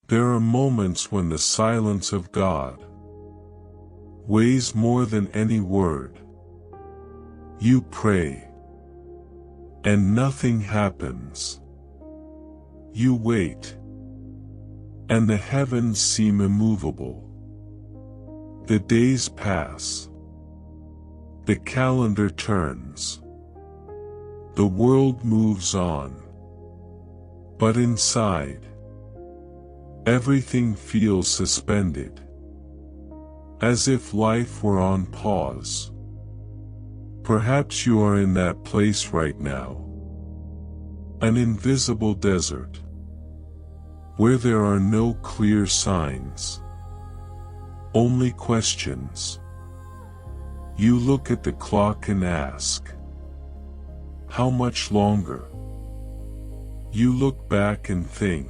There are moments when the silence of God weighs more than any word. You pray, and nothing happens. You wait, and the heavens seem immovable. The days pass. The calendar turns. The world moves on. But inside, everything feels suspended, as if life were on pause. Perhaps you are in that place right now, an invisible desert, where there are no clear signs, only questions. You look at the clock and ask, how much longer? You look back and think,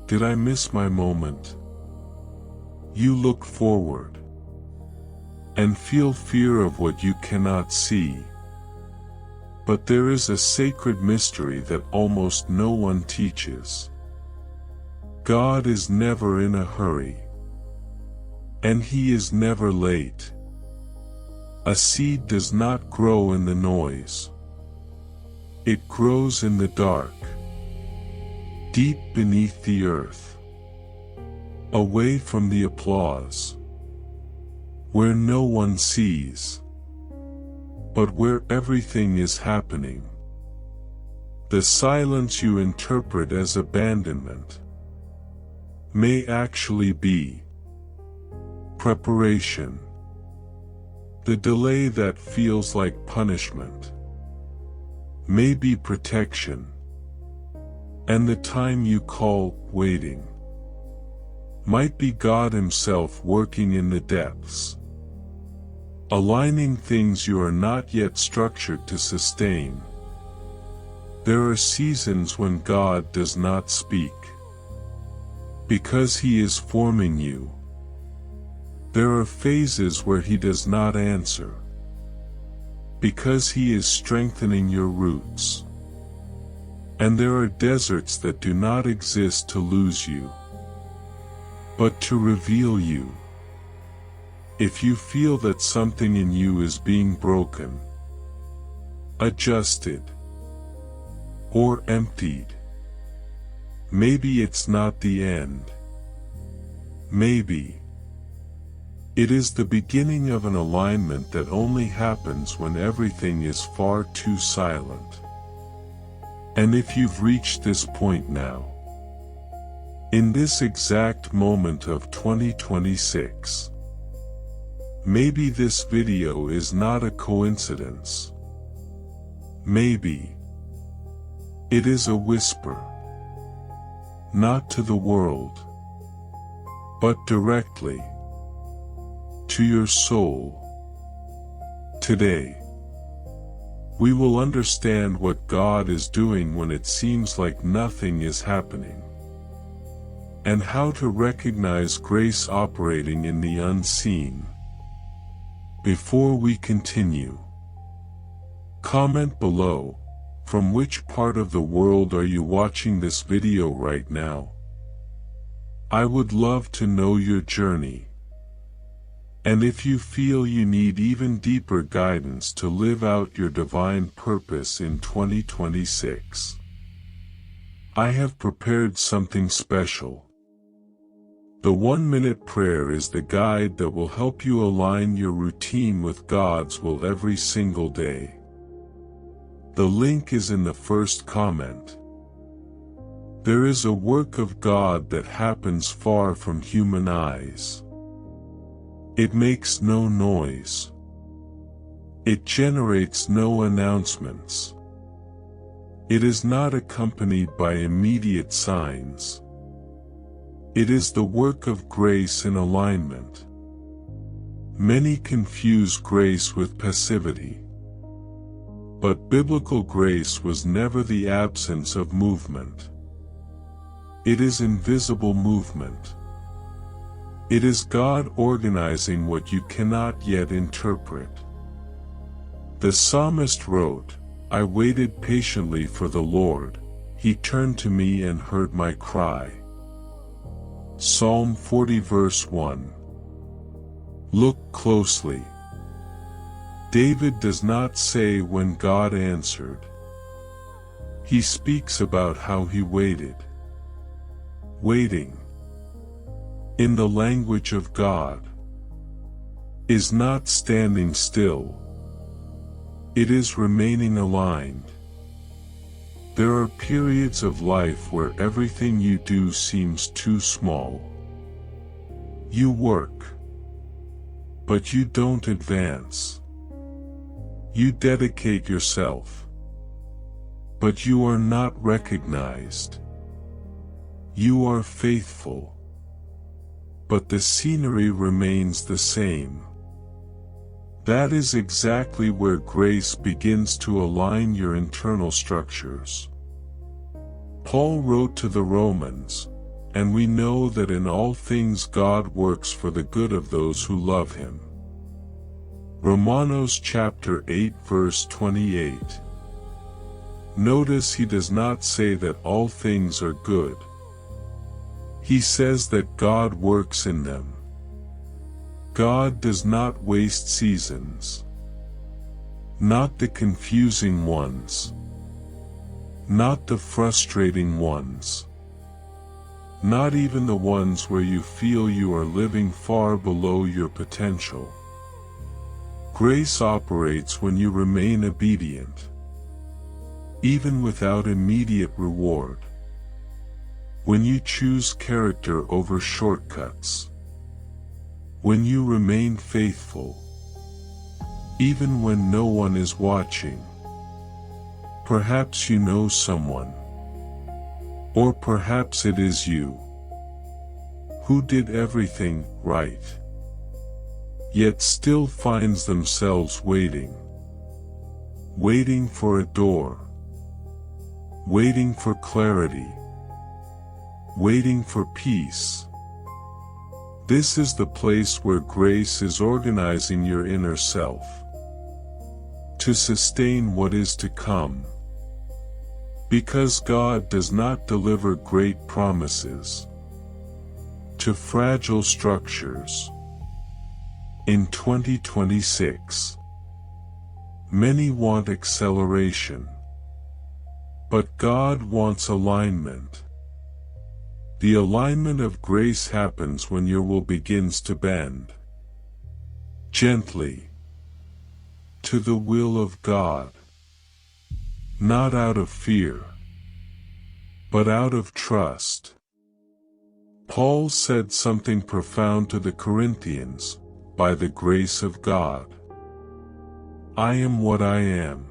did I miss my moment? You look forward and feel fear of what you cannot see. But there is a sacred mystery that almost no one teaches. God is never in a hurry, and He is never late. A seed does not grow in the noise. It grows in the dark, deep beneath the earth, away from the applause, where no one sees, but where everything is happening. The silence you interpret as abandonment may actually be preparation. The delay that feels like punishment may be protection, and the time you call waiting might be God Himself working in the depths, aligning things you are not yet structured to sustain. There are seasons when God does not speak, because He is forming you. There are phases where He does not answer, because He is strengthening your roots. And there are deserts that do not exist to lose you, but to reveal you. If you feel that something in you is being broken, adjusted, or emptied, maybe it's not the end. Maybe it is the beginning of an alignment that only happens when everything is far too silent. And if you've reached this point now, in this exact moment of 2026, maybe this video is not a coincidence. Maybe it is a whisper, not to the world, but directly to your soul. Today, we will understand what God is doing when it seems like nothing is happening, and how to recognize grace operating in the unseen. Before we continue, comment below, from which part of the world are you watching this video right now? I would love to know your journey. And if you feel you need even deeper guidance to live out your divine purpose in 2026, I have prepared something special. The 1-minute prayer is the guide that will help you align your routine with God's will every single day. The link is in the first comment. There is a work of God that happens far from human eyes. It makes no noise. It generates no announcements. It is not accompanied by immediate signs. It is the work of grace in alignment. Many confuse grace with passivity. But biblical grace was never the absence of movement. It is invisible movement. It is God organizing what you cannot yet interpret. The psalmist wrote, "I waited patiently for the Lord. He turned to me and heard my cry." Psalm 40 verse 1. Look closely. David does not say when God answered. He speaks about how he waited. Waiting, in the language of God, is not standing still. It is remaining aligned. There are periods of life where everything you do seems too small. You work, but you don't advance. You dedicate yourself, but you are not recognized. You are faithful, but the scenery remains the same. That is exactly where grace begins to align your internal structures. Paul wrote to the Romans, and we know that in all things God works for the good of those who love him. Romanos chapter 8 verse 28. Notice he does not say that all things are good. He says that God works in them. God does not waste seasons. Not the confusing ones. Not the frustrating ones. Not even the ones where you feel you are living far below your potential. Grace operates when you remain obedient, even without immediate reward. When you choose character over shortcuts. When you remain faithful, even when no one is watching. Perhaps you know someone, or perhaps it is you, who did everything right, yet still finds themselves waiting. Waiting for a door. Waiting for clarity. Waiting for peace. This is the place where grace is organizing your inner self to sustain what is to come. Because God does not deliver great promises to fragile structures. In 2026, many want acceleration, but God wants alignment. The alignment of grace happens when your will begins to bend gently to the will of God, not out of fear, but out of trust. Paul said something profound to the Corinthians, by the grace of God. I am what I am.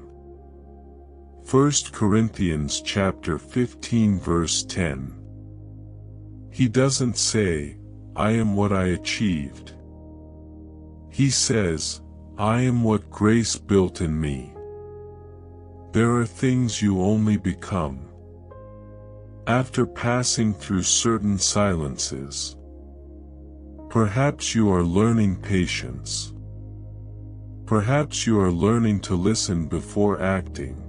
1 Corinthians chapter 15 verse 10. He doesn't say, I am what I achieved. He says, I am what grace built in me. There are things you only become after passing through certain silences. Perhaps you are learning patience. Perhaps you are learning to listen before acting.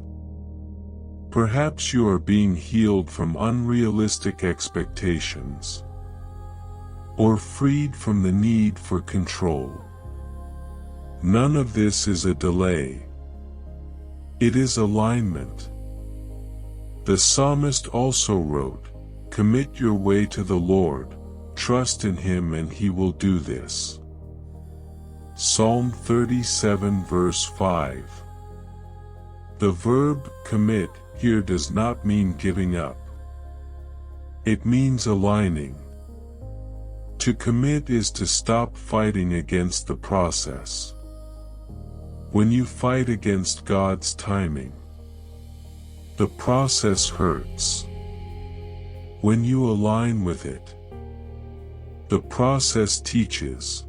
Perhaps you are being healed from unrealistic expectations, or freed from the need for control. None of this is a delay. It is alignment. The psalmist also wrote, commit your way to the Lord, trust in him and he will do this. Psalm 37 verse 5. The verb commit here does not mean giving up. It means aligning. To commit is to stop fighting against the process. When you fight against God's timing, the process hurts. When you align with it, the process teaches.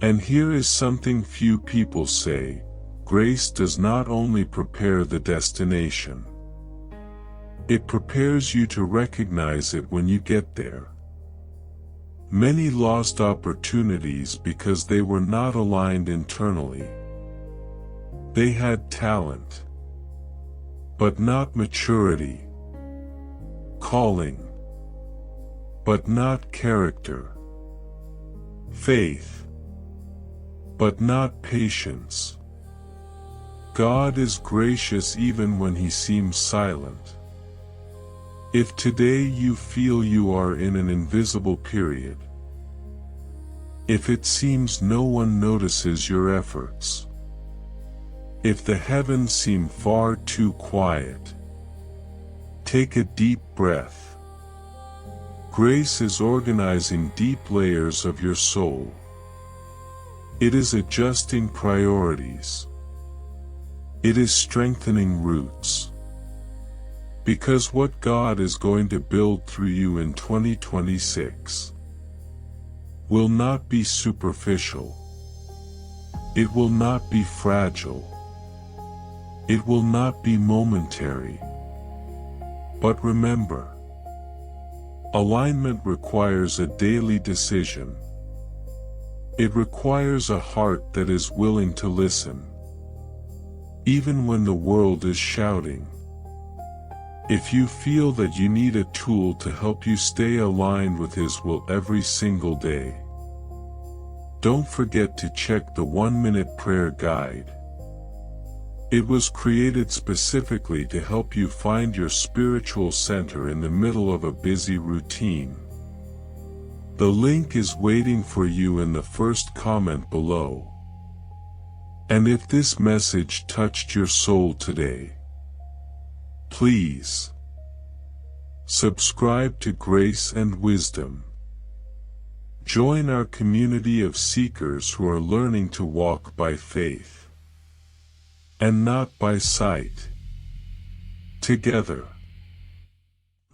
And here is something few people say. Grace does not only prepare the destination. It prepares you to recognize it when you get there. Many lost opportunities because they were not aligned internally. They had talent, but not maturity, calling, but not character. Faith, but not patience. God is gracious even when He seems silent. If today you feel you are in an invisible period, if it seems no one notices your efforts, if the heavens seem far too quiet, take a deep breath. Grace is organizing deep layers of your soul. It is adjusting priorities. It is strengthening roots. Because what God is going to build through you in 2026 will not be superficial. It will not be fragile. It will not be momentary. But remember, alignment requires a daily decision. It requires a heart that is willing to listen, even when the world is shouting. If you feel that you need a tool to help you stay aligned with His will every single day, don't forget to check the 1-minute prayer guide. It was created specifically to help you find your spiritual center in the middle of a busy routine. The link is waiting for you in the first comment below. And if this message touched your soul today, please subscribe to Grace and Wisdom. Join our community of seekers who are learning to walk by faith and not by sight. Together,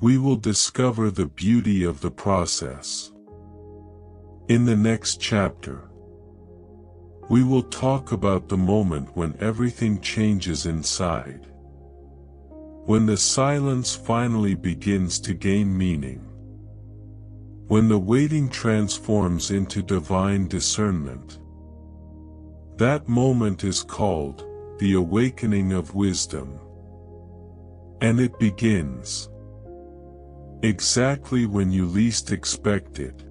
we will discover the beauty of the process. In the next chapter, we will talk about the moment when everything changes inside, when the silence finally begins to gain meaning, when the waiting transforms into divine discernment. That moment is called the awakening of wisdom. And it begins exactly when you least expect it.